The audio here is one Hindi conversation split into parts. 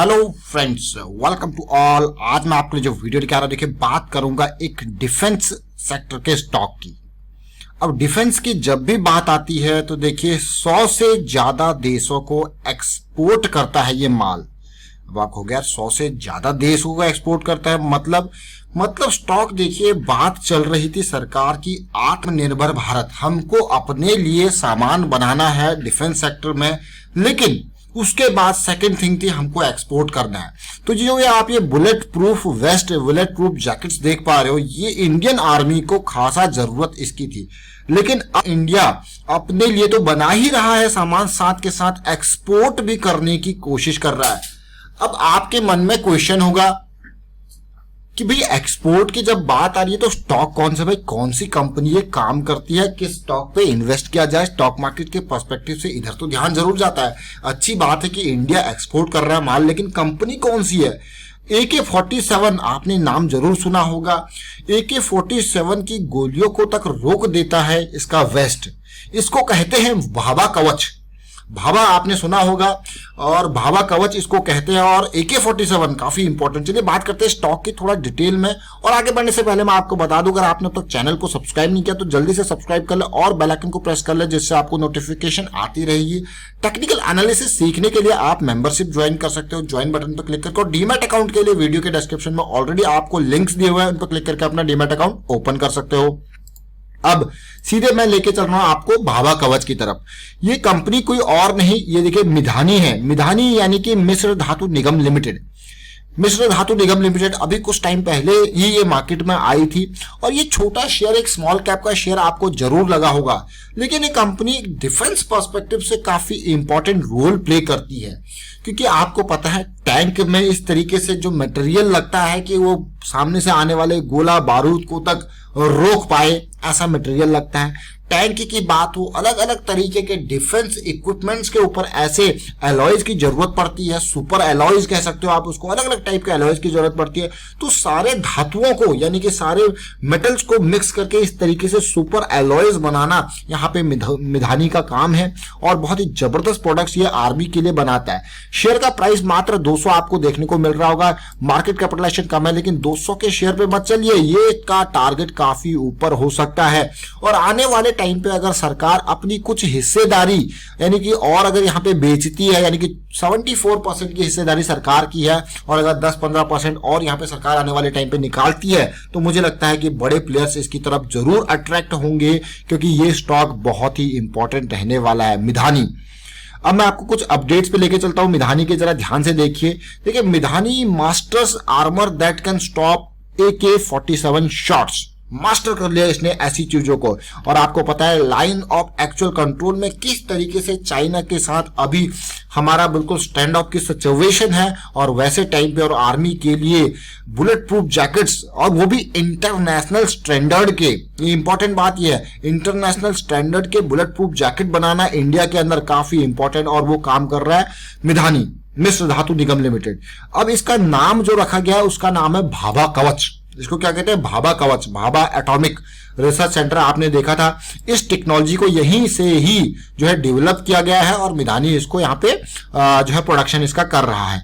Hello friends, welcome to all. आज मैं आपके लिए जो वीडियो दिखा रहा हूं, देखिए बात करूंगा एक डिफेंस सेक्टर के स्टॉक की। अब डिफेंस की जब भी बात आती है तो देखिए 100 से ज्यादा देशों को एक्सपोर्ट करता है ये माल। अब आपको हो गया 100 से ज्यादा देशों को एक्सपोर्ट करता है, मतलब स्टॉक देखिए, बात चल रही थी सरकार की आत्मनिर्भर भारत, हमको अपने लिए सामान बनाना है डिफेंस सेक्टर में, लेकिन उसके बाद सेकंड थिंग थी हमको एक्सपोर्ट करना है। तो जो ये आप ये bullet proof waste, bullet proof jackets देख पा रहे हो, ये इंडियन आर्मी को खासा जरूरत इसकी थी, लेकिन अब इंडिया अपने लिए तो बना ही रहा है सामान, साथ के साथ एक्सपोर्ट भी करने की कोशिश कर रहा है। अब आपके मन में क्वेश्चन होगा कि भाई एक्सपोर्ट की जब बात आ रही है तो स्टॉक कौन सा, भाई कौन सी कंपनी ये काम करती है, किस स्टॉक पे इन्वेस्ट किया जाए। स्टॉक मार्केट के पर्सपेक्टिव से इधर तो ध्यान जरूर जाता है। अच्छी बात है कि इंडिया एक्सपोर्ट कर रहा है माल, लेकिन कंपनी कौन सी है। AK-47 आपने नाम जरूर सुना होगा। AK-47 की गोलियों को तक रोक देता है इसका वेस्ट, इसको कहते हैं भाभा कवच। भाभा आपने सुना होगा और भाभा कवच इसको कहते हैं, और AK-47 काफी इंपॉर्टेंट। चलिए बात करते हैं स्टॉक की थोड़ा डिटेल में, और आगे बढ़ने से पहले मैं आपको बता दूं, अगर आपने अब तक चैनल को सब्सक्राइब नहीं किया तो जल्दी से सब्सक्राइब कर ले और बेल आइकन को प्रेस कर ले, जिससे आपको नोटिफिकेशन आती रहेगी। टेक्निकल एनालिसिस सीखने के लिए आप मेंबरशिप ज्वाइन कर सकते हो, ज्वाइन बटन पर क्लिक करके। और डीमैट अकाउंट के लिए वीडियो के डिस्क्रिप्शन में ऑलरेडी आपको लिंक्स दिए हुए हैं, उन पर क्लिक करके अपना डीमैट अकाउंट ओपन कर सकते हो। अब सीधे मैं लेके चल रहा हूं आपको भाभा कवच की तरफ। ये कंपनी कोई और नहीं, ये देखिए मिधानी है। मिधानी यानी कि मिश्र धातु निगम लिमिटेड। मिश्र धातु निगम लिमिटेड अभी कुछ टाइम पहले ही ये मार्केट में आई थी, और ये छोटा शेयर, एक स्मॉल कैप का शेयर आपको जरूर लगा होगा, लेकिन ये कंपनी डिफेंस पर्सपेक्टिव से काफी इंपॉर्टेंट रोल प्ले करती है, क्योंकि आपको पता है टैंक में इस तरीके से जो मटेरियल लगता है कि वो सामने से आने वाले गोला बारूद को तक रोक पाए, ऐसा मटेरियल लगता है। टैंक की बात हो, अलग अलग तरीके के डिफेंस इक्विपमेंट्स के ऊपर ऐसे एलॉयज की जरूरत पड़ती है, सुपर एलॉयज कह सकते हो आप उसको, अलग अलग टाइप के एलॉयज की जरूरत पड़ती है। तो सारे धातुओं को यानी कि सारे मेटल्स को मिक्स करके इस तरीके से सुपर एलॉयज बनाना यहाँ पे मिधानी का काम है, और बहुत ही जबरदस्त प्रोडक्ट्स ये आर्मी के लिए बनाता है। शेयर का प्राइस मात्र 200 आपको देखने को मिल रहा होगा। मार्केट कैपिटलाइजेशन कम है, लेकिन 200 के शेयर पे मत चलिए, ये का टारगेट काफी ऊपर हो सकता है। और आने वाले टाइम पे अगर सरकार अपनी कुछ हिस्सेदारी यानी कि और अगर यहाँ पे बेचती है, यानी कि 74% की हिस्सेदारी सरकार की है, और अगर 10-15% और यहाँ पे सरकार आने वाले टाइम पे निकालती है, तो मुझे लगता है कि बड़े प्लेयर्स इसकी तरफ जरूर अट्रैक्ट होंगे, क्योंकि ये स्टॉक बहुत ही इंपॉर्टेंट रहने वाला है मिधानी। अब मैं आपको कुछ अपडेट्स पे लेके चलता हूं मिधानी के, जरा ध्यान से देखिए Midhani masters armour that can stop AK-47 shots. Master कर लिया इसने ऐसी चीजों को, और आपको पता है लाइन ऑफ एक्चुअल कंट्रोल में किस तरीके से चाइना के साथ अभी हमारा बिल्कुल स्टैंड ऑफ की सिचुएशन है, और वैसे टाइम पे और आर्मी के लिए बुलेट प्रूफ जैकेट्स, और वो भी इंटरनेशनल स्टैंडर्ड के। ये इंपॉर्टेंट बात ये है, इंटरनेशनल स्टैंडर्ड के बुलेट प्रूफ जैकेट बनाना इंडिया के अंदर काफी इंपॉर्टेंट, और वो काम कर रहा है मिधानी, मिश्र धातु निगम लिमिटेड। अब इसका नाम जो रखा गया है उसका नाम है भाभा कवच। इसको क्या कहते हैं, भाभा कवच। भाभा एटॉमिक रिसर्च सेंटर आपने देखा था, इस टेक्नोलॉजी को यहीं से ही जो है डेवलप किया गया है, और मिधानी इसको यहाँ पे जो है प्रोडक्शन इसका कर रहा है।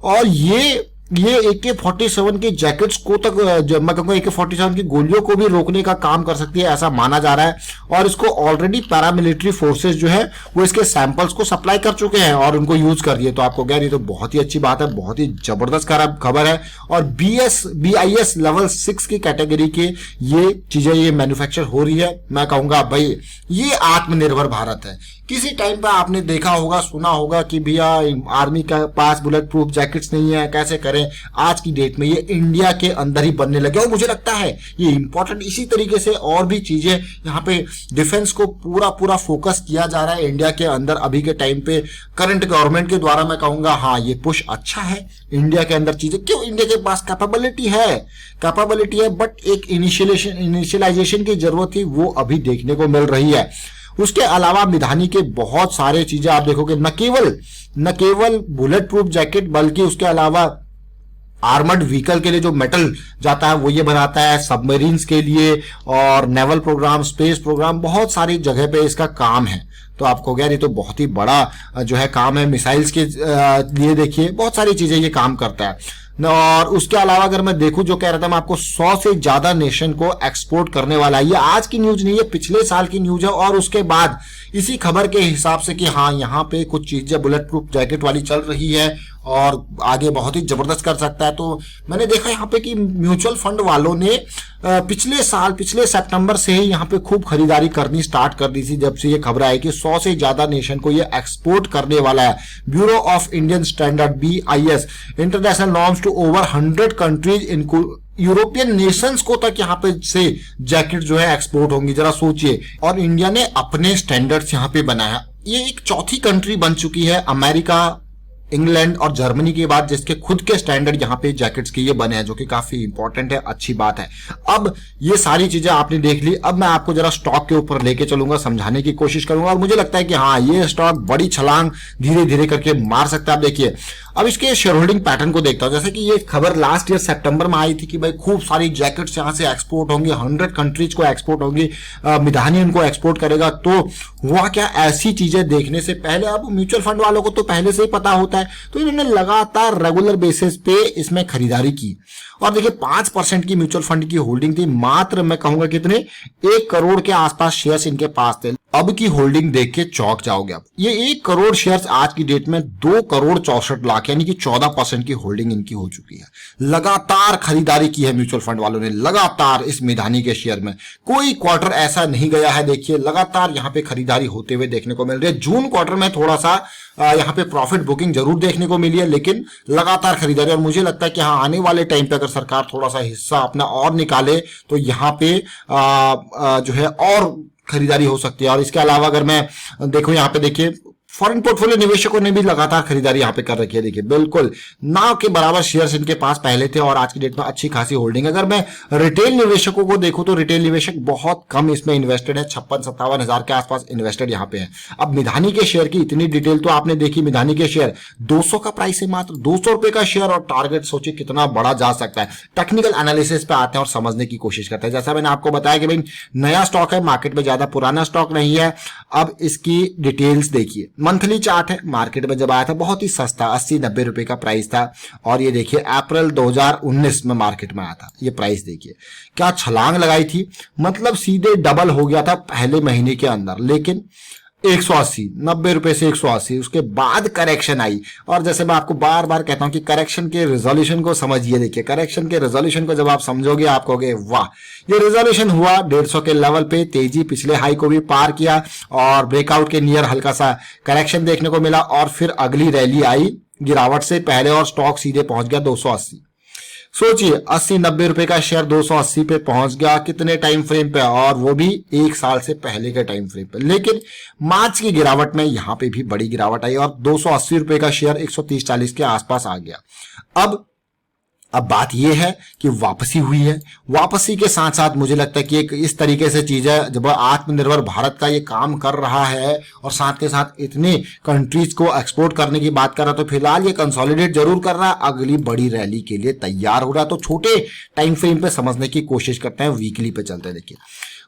और ये AK-47 के जैकेट्स को तक, मैं कहूँगा AK-47 की गोलियों को भी रोकने का काम कर सकती है, ऐसा माना जा रहा है। और इसको ऑलरेडी पैरामिलिट्री फोर्सेस जो है वो इसके सैंपल्स को सप्लाई कर चुके हैं और उनको यूज कर रही है। तो आपको कह रही है, तो बहुत ही अच्छी बात है, बहुत ही जबरदस्त खबर है। और BIS लेवल 6 की कैटेगरी के ये चीजें ये मैन्युफैक्चर हो रही है। मैं कहूंगा भाई ये आत्मनिर्भर भारत है। किसी टाइम पर आपने देखा होगा, सुना होगा कि भैया आर्मी के पास बुलेट प्रूफ जैकेट्स नहीं है, कैसे करें। आज की डेट में ये इंडिया के अंदर ही बनने लगे, और मुझे लगता है ये इंपॉर्टेंट। इसी तरीके से और भी चीजें यहाँ पे डिफेंस को पूरा फोकस किया जा रहा है इंडिया के अंदर अभी के टाइम पे करंट गवर्नमेंट के द्वारा। मैं कहूंगा हाँ, ये पुश अच्छा है इंडिया के अंदर चीजें। क्यों, इंडिया के पास कैपेबिलिटी है, बट एक इनिशियलाइजेशन की जरूरत थी, वो अभी देखने को मिल रही है। उसके अलावा मिधानी के बहुत सारे चीजें आप देखोगे, न केवल बुलेट प्रूफ जैकेट, बल्कि उसके अलावा आर्मर्ड व्हीकल के लिए जो मेटल जाता है वो ये बनाता है, सबमरीन्स के लिए और नेवल प्रोग्राम, स्पेस प्रोग्राम, बहुत सारी जगह पे इसका काम है। तो आपको हो गया ये तो बहुत ही बड़ा जो है काम है। मिसाइल्स के लिए देखिए बहुत सारी चीजें ये काम करता है। और उसके अलावा अगर मैं देखूं, जो कह रहा था मैं आपको, 100 से ज्यादा नेशन को एक्सपोर्ट करने वाला है। ये आज की न्यूज नहीं है, पिछले साल की न्यूज है। और उसके बाद इसी खबर के हिसाब से कि हाँ यहाँ पे कुछ चीजें बुलेट प्रूफ जैकेट वाली चल रही है और आगे बहुत ही जबरदस्त कर सकता है। तो मैंने देखा यहाँ पे कि म्यूचुअल फंड वालों ने पिछले सितंबर से ही यहाँ पे खूब खरीदारी करनी स्टार्ट कर दी थी, जब से ये खबर आई कि 100 से ज्यादा नेशन को ये एक्सपोर्ट करने वाला है। Bureau of Indian Standard BIS international norms to over 100 countries इनको यूरोपियन नेशंस को तक यहाँ पे से जैकेट जो है एक्सपोर्ट होंगी। जरा सोचिए, और इंडिया ने अपने स्टैंडर्ड्स यहाँ पे बनाया। ये एक चौथी कंट्री बन चुकी है, अमेरिका, इंग्लैंड और जर्मनी के बाद, जिसके खुद के स्टैंडर्ड यहाँ पे जैकेट्स के ये बने हैं, जो कि काफी इंपॉर्टेंट है, अच्छी बात है। अब ये सारी चीजें आपने देख ली, अब मैं आपको जरा स्टॉक के ऊपर लेके चलूंगा, समझाने की कोशिश करूंगा। और मुझे लगता है कि हाँ ये स्टॉक बड़ी छलांग धीरे धीरे करके मार सकता है। आप देखिए, अब इसके शेयर होल्डिंग पैटर्न को देखता हूं। जैसे कि ये खबर लास्ट ईयर सितंबर में आई थी कि भाई खूब सारी जैकेट्स यहां से एक्सपोर्ट होंगी, 100 कंट्रीज को एक्सपोर्ट होंगी, मिधानी उनको एक्सपोर्ट करेगा। तो हुआ क्या, ऐसी चीजें देखने से पहले, अब म्यूचुअल फंड वालों को तो पहले से ही पता होता है, तो इन्होंने लगातार रेगुलर बेसिस पे इसमें खरीदारी की। और देखिए 5% की म्यूचुअल फंड की होल्डिंग थी, मात्र मैं कहूंगा कितने, 1 करोड़ के आसपास शेयर्स इनके पास थे। अब की होल्डिंग देख के चौंक जाओगे आप। ये 1 करोड़ शेयर्स आज की डेट में 2 करोड़ 64 लाख यानी कि 14% की होल्डिंग इनकी हो चुकी है। लगातार खरीदारी की है म्यूचुअल फंड वालों ने, लगातार इस मिधानी के शेयर में। कोई क्वार्टर ऐसा नहीं गया है, देखिए लगातार यहाँ पे खरीदारी होते हुए देखने को मिल रही है। जून क्वार्टर में थोड़ा सा यहाँ पे प्रॉफिट बुकिंग जरूर देखने को मिली है, लेकिन लगातार खरीदारी। और मुझे लगता है कि हाँ आने वाले टाइम पे अगर सरकार थोड़ा सा हिस्सा अपना और निकाले तो यहाँ पे जो है और खरीदारी हो सकती है। और इसके अलावा अगर मैं देखूं, यहाँ पे देखिए फॉरेन पोर्टफोलियो निवेशकों ने भी लगातार खरीदारी यहाँ पे कर रखी है। देखिए बिल्कुल नाव के बराबर शेयर्स इनके पास पहले थे और आज की डेट में अच्छी खासी होल्डिंग। अगर मैं रिटेल निवेशकों को देखूं तो रिटेल निवेशक बहुत कम इसमें इन्वेस्टेड है, 56-57 हजार के आसपास इन्वेस्टेड यहाँ पे है। अब मिधानी के शेयर की इतनी डिटेल तो आपने देखी। मिधानी के शेयर 200 का प्राइस है, मात्र 200 रुपए का शेयर, और टारगेट सोचिए कितना बड़ा जा सकता है। टेक्निकल एनालिसिस पे आते हैं और समझने की कोशिश करते हैं। जैसा मैंने आपको बताया कि भाई नया स्टॉक है, मार्केट में ज्यादा पुराना स्टॉक नहीं है। अब इसकी डिटेल्स देखिए, मंथली चार्ट है। मार्केट में जब आया था बहुत ही सस्ता, 80-90 रुपए का प्राइस था। और ये देखिए अप्रैल 2019 में मार्केट में आया था। ये प्राइस देखिए क्या छलांग लगाई थी, मतलब सीधे डबल हो गया था पहले महीने के अंदर। लेकिन 180, 90 रुपए से 180, उसके बाद करेक्शन आई। और जैसे मैं आपको बार बार कहता हूं कि करेक्शन के रिजोल्यूशन को समझिए। देखिए करेक्शन के रिजोल्यूशन को जब आप समझोगे आप कहोगे वाह, ये रिजोल्यूशन हुआ 150 के लेवल पे, तेजी पिछले हाई को भी पार किया और ब्रेकआउट के नियर हल्का सा करेक्शन देखने को मिला। और फिर अगली रैली आई गिरावट से पहले और स्टॉक सीधे पहुंच गया 280। सोचिए 80-90 रुपए का शेयर 280 पे पहुंच गया, कितने टाइम फ्रेम पे, और वो भी 1 साल से पहले के टाइम फ्रेम पे। लेकिन मार्च की गिरावट में यहां पे भी बड़ी गिरावट आई और 280 रुपए का शेयर 130-40 के आसपास आ गया। अब बात यह है कि वापसी हुई है। वापसी के साथ साथ मुझे लगता है कि एक इस तरीके से चीज है, जब आत्मनिर्भर भारत का ये काम कर रहा है और साथ के साथ इतने कंट्रीज को एक्सपोर्ट करने की बात कर रहा है, तो फिलहाल ये कंसोलिडेट जरूर कर रहा है, अगली बड़ी रैली के लिए तैयार हो रहा है। तो छोटे टाइम फ्रेम पे समझने की कोशिश करते हैं, वीकली पे चलते हैं। देखिए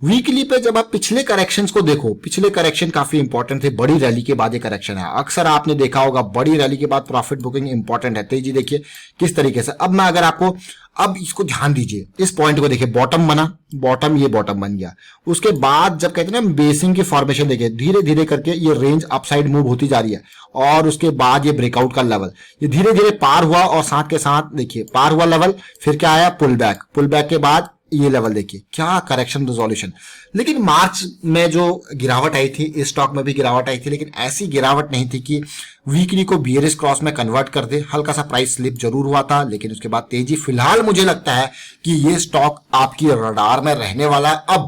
वीकली पे जब आप पिछले करेक्शंस को देखो, पिछले करेक्शन काफी इंपॉर्टेंट थे। बड़ी रैली के बाद ये करेक्शन है, अक्सर आपने देखा होगा बड़ी रैली के बाद प्रॉफिट बुकिंग इंपॉर्टेंट है। तेजी देखिए किस तरीके से। अब मैं अगर आपको, अब इसको ध्यान दीजिए, इस पॉइंट को देखिए, बॉटम बना, बॉटम, ये बॉटम बन गया। उसके बाद जब कहते हैं ना बेसिंग की फॉर्मेशन, देखिए धीरे धीरे करके ये रेंज अपसाइड मूव होती जा रही है और उसके बाद ये ब्रेकआउट का लेवल ये धीरे धीरे पार हुआ और साथ के साथ देखिए पार हुआ लेवल, फिर क्या आया, पुल बैक, पुल बैक के बाद ये लेवल देखिए क्या करेक्शन रिजोल्यूशन। लेकिन मार्च में जो गिरावट आई थी, इस स्टॉक में भी गिरावट आई थी, लेकिन ऐसी गिरावट नहीं थी कि वीकली को बियरिश क्रॉस में कन्वर्ट कर दे। हल्का सा प्राइस स्लिप जरूर हुआ था, लेकिन उसके बाद तेजी। फिलहाल मुझे लगता है कि ये स्टॉक आपकी रडार में रहने वाला है।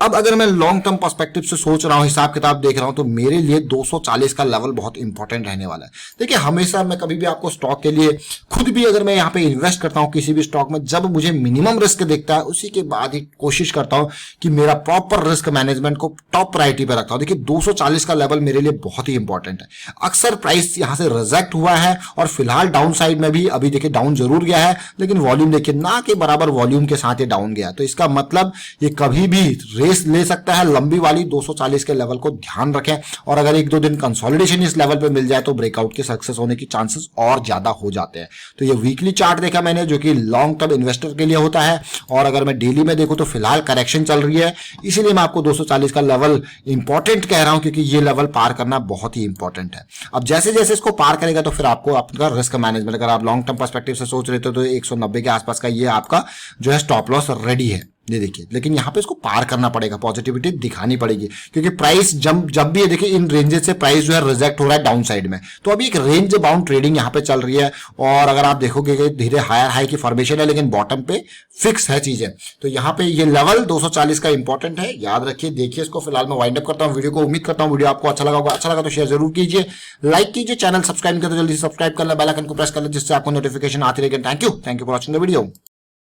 अब अगर मैं लॉन्ग टर्म पर्सपेक्टिव से सोच रहा हूं, हिसाब किताब देख रहा हूं, तो मेरे लिए 240 का लेवल बहुत इंपॉर्टेंट रहने वाला है। देखिए हमेशा मैं कभी भी आपको स्टॉक के लिए खुद भी अगर मैं यहाँ पे इन्वेस्ट करता हूं किसी भी स्टॉक में, जब मुझे मिनिमम रिस्क दिखता है उसी के बाद ही कोशिश करता हूं कि मेरा प्रॉपर रिस्क मैनेजमेंट को टॉप प्रायोरिटी पे रखता हूं। देखिए 240 का लेवल मेरे लिए बहुत ही इंपॉर्टेंट है। अक्सर प्राइस यहां से रिजेक्ट हुआ है और फिलहाल डाउन साइड में भी अभी देखिए डाउन जरूर गया है, लेकिन वॉल्यूम देखिए ना के बराबर वॉल्यूम के साथ ये डाउन गया। तो इसका मतलब ये कभी भी रेस रिस्क ले सकता है लंबी वाली 240 के लेवल को ध्यान रखें, और अगर एक दो दिन कंसोलिडेशन इस लेवल पे मिल जाए तो ब्रेकआउट के सक्सेस होने की चांसेस और ज्यादा हो जाते हैं। तो ये वीकली चार्ट देखा मैंने जो कि लॉन्ग टर्म इन्वेस्टर के लिए होता है, और अगर मैं डेली में देखूं तो फिलहाल करेक्शन चल रही है, इसीलिए मैं आपको 240 का लेवल इंपॉर्टेंट कह रहा हूं, क्योंकि ये लेवल पार करना बहुत ही इंपॉर्टेंट है। अब जैसे जैसे इसको पार करेगा तो फिर आपको आपका रिस्क मैनेजमेंट, अगर आप लॉन्ग टर्म पर्सपेक्टिव से सोच रहे थे तो 190 के आसपास का ये आपका जो है स्टॉप लॉस रेडी है, ये देखिए। लेकिन यहाँ पे इसको पार करना पड़ेगा, पॉजिटिविटी दिखानी पड़ेगी, क्योंकि प्राइस जब भी ये देखिए इन रेंजेस से प्राइस जो है रिजेक्ट हो रहा है डाउन साइड में, तो अभी एक रेंज बाउंड ट्रेडिंग यहाँ पे चल रही है। और अगर आप देखोगे कि धीरे हायर हाई की फॉर्मेशन है, लेकिन बॉटम पे फिक्स है चीजें, तो यहाँ पे ये लेवल 240 का इंपॉर्टेंट है, याद रखिए। देखिए इसको, फिलहाल मैं वाइंड अप करता हूँ वीडियो को। उम्मीद करता हूँ वीडियो आपको अच्छा लगा होगा। अच्छा लगा तो शेयर जरूर कीजिए, लाइक कीजिए, चैनल सब्सक्राइब करते जल्दी से सब्सक्राइब कर ले, बेल आइकन को प्रेस कर ले, जिससे आपको नोटिफिकेशन आती रहेगी। Thank you for watching the video.